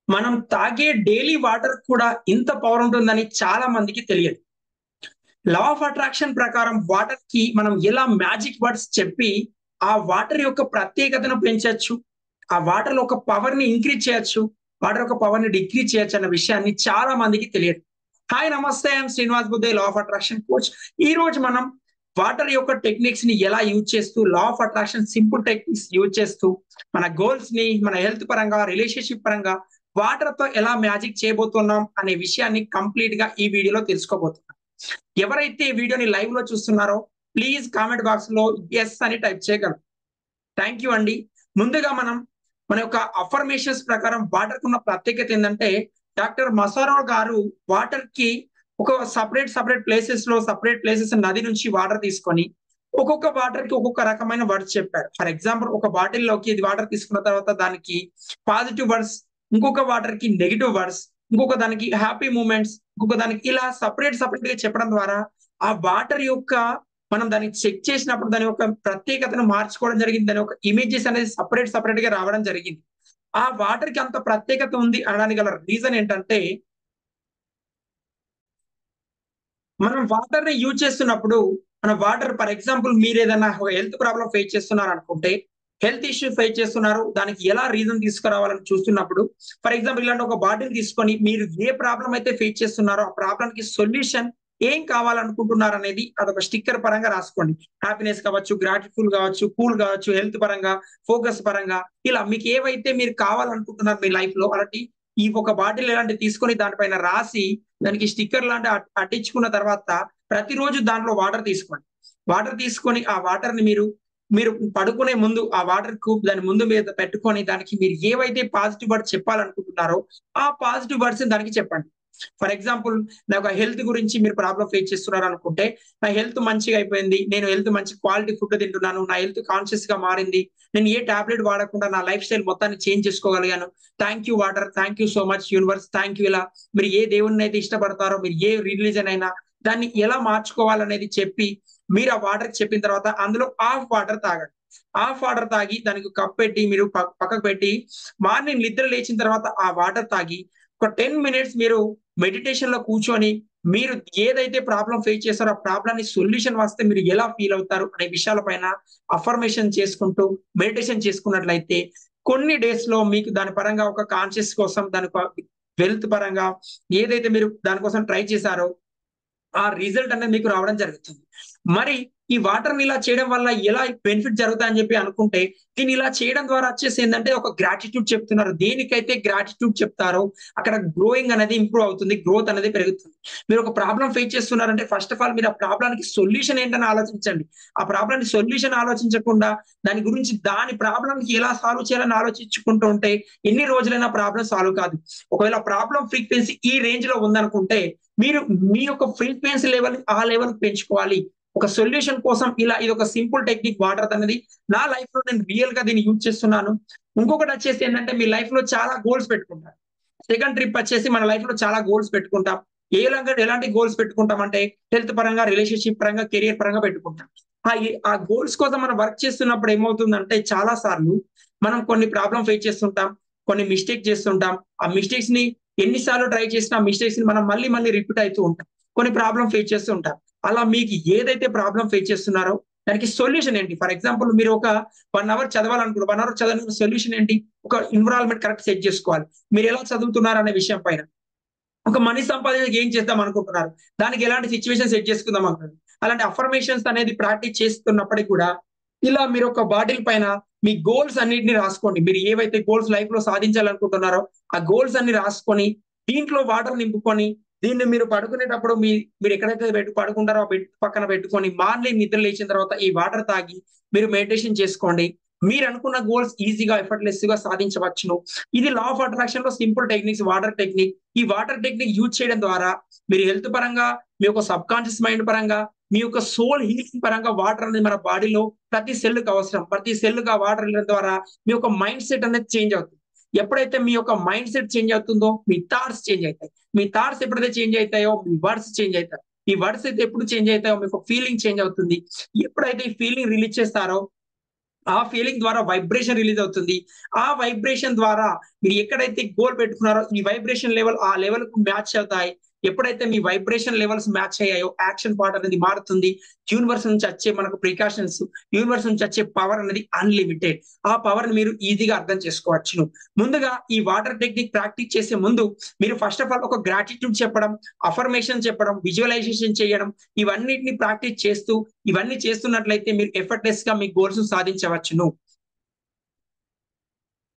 మనం తాగే daily water కూడా ఇంత పవర్ ఉంటుందని చాలా మందికి తెలియదు. లా ఆఫ్ అట్రాక్షన్ ప్రకారం వాటర్‌కి మనం ఎలా మ్యాజిక్ వర్డ్స్ చెప్పి, ఆ వాటర్ యొక్క ప్రత్యేకతను పెంచొచ్చు. ఆ వాటర్‌లో ఒక పవర్‌ని ఇంక్రీజ్ చేయొచ్చు. వాటర్ యొక్క పవర్‌ని డిక్రీజ్ చేయొచ్చు అన్న విషయాన్ని చాలా మందికి తెలియదు. హాయ్! నమస్తే. ఐ యామ్ శ్రీనివాస్ బుద్ధే, లా ఆఫ్ అట్రాక్షన్ కోచ్. ఈరోజు మనం వాటర్ యొక్క టెక్నిక్స్‌ని ఎలా యూజ్ చేస్తూ, law of attraction simple techniques use చేస్తూ, మన గోల్స్‌ని, మన హెల్త్ పరంగా, రిలేషన్‌షిప్ పరంగా వాటర్‌తో ఎలా మ్యాజిక్ చేయబోతున్నాం అనే విషయాన్ని కంప్లీట్‌గా ఈ వీడియోలో తెలుసుకోబోతున్నాం. ఎవరైతే ఈ వీడియోని లైవ్‌లో చూస్తున్నారో ప్లీజ్ కామెంట్ బాక్స్‌లో యెస్ అని టైప్ చేయగలరు. థాంక్ యూ అండి. ముందుగా మన యొక్క అఫర్మేషన్స్ ప్రకారం వాటర్‌కున్న ప్రత్యేకత ఏందంటే, డాక్టర్ మసారో గారు వాటర్‌కి ఒక సెపరేట్ ప్లేసెస్ నది నుంచి వాటర్ తీసుకొని, ఒక్కొక్క వాటర్‌కి ఒక్కొక్క రకమైన వర్డ్స్ చెప్పారు. ఫర్ ఎగ్జాంపుల్ ఒక బాటిల్‌లోకి ఇది వాటర్ తీసుకున్న తర్వాత దానికి పాజిటివ్ వర్డ్స్, ఇంకొక వాటర్‌కి నెగెటివ్ వర్డ్స్, ఇంకొక దానికి హ్యాపీ మూమెంట్స్, ఇంకొక దానికి ఇలా సెపరేట్‌గా చెప్పడం ద్వారా ఆ వాటర్ యొక్క మనం దాన్ని చెక్ చేసినప్పుడు దాని యొక్క ప్రత్యేకతను మార్చుకోవడం జరిగింది. దాని యొక్క ఇమేజెస్ అనేది సెపరేట్‌గా రావడం జరిగింది. ఆ వాటర్‌కి అంత ప్రత్యేకత ఉంది అనడానికి గల రీజన్ ఏంటంటే, మనం వాటర్‌ని యూజ్ చేస్తున్నప్పుడు, మన వాటర్ ఫర్ ఎగ్జాంపుల్ మీరేదన్నా ఒక హెల్త్ ప్రాబ్లమ్ ఫేస్ చేస్తున్నారనుకుంటే, హెల్త్ ఇష్యూ ఫేస్ చేస్తున్నారు. దానికి ఎలా రీజన్ తీసుకురావాలని చూస్తున్నప్పుడు, ఫర్ ఎగ్జాంపుల్ ఇలాంటి ఒక బాటిల్ తీసుకొని మీరు ఏ ప్రాబ్లమ్ అయితే ఫేస్ చేస్తున్నారో, ఆ ప్రాబ్లమ్‌కి సొల్యూషన్ ఏం కావాలనుకుంటున్నారనేది అదొక స్టిక్కర్ పరంగా రాసుకోండి. హ్యాపీనెస్ కావచ్చు, గ్రాటిట్యూడ్ కావచ్చు, కూల్ కావచ్చు, హెల్త్ పరంగా, ఫోకస్ పరంగా ఇలా మీకు ఏవైతే మీరు కావాలనుకుంటున్నారు మీ లైఫ్‌లో అలాంటి ఈ ఒక బాటిల్ ఇలాంటివి తీసుకొని దానిపైన రాసి దానికి స్టిక్కర్ లాంటి అట్టించుకున్న తర్వాత ప్రతిరోజు దాంట్లో వాటర్ తీసుకోండి. వాటర్ తీసుకొని ఆ వాటర్‌ని మీరు పడుకునే ముందు ఆ వాటర్ క్యూబ్ దాని ముందు మీద పెట్టుకొని దానికి మీరు ఏవైతే పాజిటివ్ వర్డ్స్ చెప్పాలనుకుంటున్నారో ఆ పాజిటివ్ వర్డ్స్‌ని దానికి చెప్పండి. ఫర్ ఎగ్జాంపుల్ నాకు హెల్త్ గురించి మీరు ప్రాబ్లమ్ ఫేస్ చేస్తున్నారనుకుంటే, నా హెల్త్ మంచిగా అయిపోయింది. నేను హెల్త్ మంచి క్వాలిటీ ఫుడ్ తింటున్నాను. నా హెల్త్ కాన్షియస్‌గా మారింది. నేను ఏ టాబ్లెట్ వాడకుండా నా లైఫ్ స్టైల్ మొత్తాన్ని చేంజ్ చేసుకోగలిగాను. Thank you water. Thank you so much universe. Thank you ఇలా మీరు ఏ దేవుడినైతే ఇష్టపడతారో, మీరు ఏ రిలీజియన్ అయినా దాన్ని ఎలా మార్చుకోవాలనేది చెప్పి, మీరు ఆ వాటర్ చెప్పిన తర్వాత అందులో హాఫ్ వాటర్ తాగండి. హాఫ్ వాటర్ తాగి దానికి కప్ పెట్టి మీరు పక్కకు పెట్టి మార్నింగ్ నిద్ర లేచిన తర్వాత ఆ వాటర్ తాగి ఒక 10 మినిట్స్ మీరు మెడిటేషన్‌లో కూర్చొని మీరు ఏదైతే ప్రాబ్లమ్ ఫేస్ చేసారో ఆ ప్రాబ్లమ్‌ని సొల్యూషన్ వస్తే మీరు ఎలా ఫీల్ అవుతారు అనే విషయాల పైన అఫర్మేషన్ చేసుకుంటూ మెడిటేషన్ చేసుకున్నట్లయితే కొన్ని డేస్‌లో మీకు దాని పరంగా ఒక కాన్షియస్ కోసం దాని వెల్త్ పరంగా ఏదైతే మీరు దాని కోసం ట్రై చేసారో ఆ రిజల్ట్ అనేది మీకు రావడం జరుగుతుంది. మరి ఈ వాటర్‌ని ఇలా చేయడం వల్ల ఎలా బెనిఫిట్ జరుగుతాయని చెప్పి అనుకుంటే, దీన్ని ఇలా చేయడం ద్వారా వచ్చేసి ఏందంటే ఒక గ్రాటిట్యూడ్ చెప్తున్నారు. దేనికైతే గ్రాటిట్యూడ్ చెప్తారో అక్కడ గ్రోయింగ్ అనేది ఇంప్రూవ్ అవుతుంది. గ్రోత్ అనేది పెరుగుతుంది. మీరు ఒక ప్రాబ్లమ్ ఫేస్ చేస్తున్నారంటే ఫస్ట్ ఆఫ్ ఆల్ మీరు ఆ ప్రాబ్లమ్‌కి సొల్యూషన్ ఏంటని ఆలోచించండి. ఆ ప్రాబ్లమ్‌ని సొల్యూషన్ ఆలోచించకుండా దాని గురించి దాని ప్రాబ్లమ్‌కి ఎలా సాల్వ్ చేయాలని ఆలోచించుకుంటూ ఉంటే ఎన్ని రోజులైనా ప్రాబ్లమ్ సాల్వ్ కాదు. ఒకవేళ ప్రాబ్లమ్ ఫ్రీక్వెన్సీ ఈ రేంజ్‌లో ఉందనుకుంటే మీరు మీ యొక్క ఫ్రీక్వెన్సీ లెవెల్ ఆ లెవెల్‌కి పెంచుకోవాలి. ఒక సొల్యూషన్ కోసం ఇలా ఇదొక సింపుల్ టెక్నిక్ వాటర్‌దనేది నా లైఫ్‌లో నేను రియల్‌గా దీన్ని యూజ్ చేస్తున్నాను. ఇంకొకటొచ్చేసి ఏంటంటే మీ లైఫ్‌లో చాలా గోల్స్ పెట్టుకుంటారు. సెకండ్ ట్రిప్ వచ్చేసి మన లైఫ్‌లో చాలా గోల్స్ పెట్టుకుంటాం. ఎలాంటి గోల్స్ పెట్టుకుంటామంటే హెల్త్ పరంగా, రిలేషన్‌షిప్ పరంగా, కెరియర్ పరంగా పెట్టుకుంటాం. ఆ గోల్స్ కోసం మనం వర్క్ చేస్తున్నప్పుడు ఏమవుతుందంటే చాలా సార్లు మనం కొన్ని ప్రాబ్లమ్ ఫేస్ చేస్తుంటాం. కొన్ని మిస్టేక్ చేస్తుంటాం. ఆ మిస్టేక్స్‌ని ఎన్ని సార్లు ట్రై చేసినా ఆ మిస్టేక్స్‌ని మనం మళ్ళీ రిపీట్ అయితూ ఉంటాం. కొన్ని ప్రాబ్లమ్ ఫేస్ చేస్తూ ఉంటాం. అలా మీకు ఏదైతే ప్రాబ్లమ్ ఫేస్ చేస్తున్నారో దానికి సొల్యూషన్ ఏంటి? ఫర్ ఎగ్జాంపుల్ మీరు ఒక 1 అవర్ చదవాలనుకున్నారు. 1 అవర్ చదవడానికి సొల్యూషన్ ఏంటి? ఒక ఎన్విరాన్మెంట్ కరెక్ట్ సెట్ చేసుకోవాలి. మీరెలా చదువుతున్నారనే విషయం పైన. ఒక మనీ సంపాదనకి ఏం చేద్దాం అనుకుంటున్నారు? దానికి ఎలాంటి సిట్యుయేషన్ సెట్ చేసుకుందాం అనుకుంటున్నారు. అలాంటి అఫర్మేషన్స్ అనేది ప్రాక్టీస్ చేస్తున్నప్పటికి కూడా, ఇలా మీరొక బాటిల్ పైన మీ గోల్స్ అన్నిటిని రాసుకోండి. మీరు ఏవైతే గోల్స్ లైఫ్‌లో సాధించాలనుకుంటున్నారో, ఆ గోల్స్ అన్ని రాసుకొని, దీంట్లో వాటర్ నింపుకొని, దీన్ని మీరు పడుకునేటప్పుడు మీరెక్కడైతే పడుకుంటారో ఆ బెడ్ పక్కన పెట్టుకొని, మార్నింగ్ నిద్ర లేచిన తర్వాత ఈ వాటర్ తాగి, మీరు మెడిటేషన్ చేసుకోండి. మీరనుకున్న గోల్స్ ఈజీగా, ఎఫర్ట్‌లెస్‌గా సాధించవచ్చును. ఇది లా ఆఫ్ అట్రాక్షన్‌లో సింపుల్ టెక్నిక్స్ వాటర్ టెక్నిక్. ఈ వాటర్ టెక్నిక్ యూజ్ చేయడం ద్వారా మీరు హెల్త్ పరంగా, మీ యొక్క సబ్‌కాన్షియస్ మైండ్ పరంగా, మీ యొక్క సోల్ హీలింగ్ పరంగా వాటర్ అనేది మన బాడీలో ప్రతి సెల్‌కి అవసరం. ప్రతి సెల్‌కి ఆ వాటర్ ఎళ్ళడం ద్వారా మీ యొక్క మైండ్ సెట్ అనేది చేంజ్ అవుతుంది. ఎప్పుడైతే మీ యొక్క మైండ్ సెట్ చేంజ్ అవుతుందో, మీ థాట్స్ చేంజ్ అయితాయి. మీ థాట్స్ ఎప్పుడైతే చేంజ్ అయితాయో, మీ వర్డ్స్ చేంజ్ అయితాయి. ఈ వర్డ్స్ అయితే ఎప్పుడు చేంజ్ అయితాయో మీకు ఫీలింగ్ చేంజ్ అవుతుంది. ఎప్పుడైతే ఈ ఫీలింగ్ రిలీజ్ చేస్తారో ఆ ఫీలింగ్ ద్వారా వైబ్రేషన్ రిలీజ్ అవుతుంది. ఆ వైబ్రేషన్ ద్వారా మీరు ఎక్కడైతే గోల్ పెట్టుకున్నారో ఈ వైబ్రేషన్ లెవెల్ ఆ లెవెల్‌కు మ్యాచ్ అవుతాయి. ఎప్పుడైతే మీ వైబ్రేషన్ లెవెల్స్ మ్యాచ్ అయ్యాయో యాక్షన్ పార్ట్ అనేది మారుతుంది. యూనివర్స్ నుంచి వచ్చే మనకు ప్రికాషన్స్, యూనివర్స్ నుంచి వచ్చే పవర్ అనేది అన్‌లిమిటెడ్. ఆ పవర్‌ని మీరు ఈజీగా అర్థం చేసుకోవచ్చును. ముందుగా ఈ వాటర్ టెక్నిక్ ప్రాక్టీస్ చేసే ముందు మీరు ఫస్ట్ ఆఫ్ ఆల్ ఒక గ్రాటిట్యూడ్ చెప్పడం, అఫర్మేషన్ చెప్పడం, విజువలైజేషన్ చేయడం ఇవన్నిటిని ప్రాక్టీస్ చేస్తూ ఇవన్నీ చేస్తున్నట్లయితే మీరు ఎఫర్ట్‌లెస్‌గా మీ గోల్స్ సాధించవచ్చును.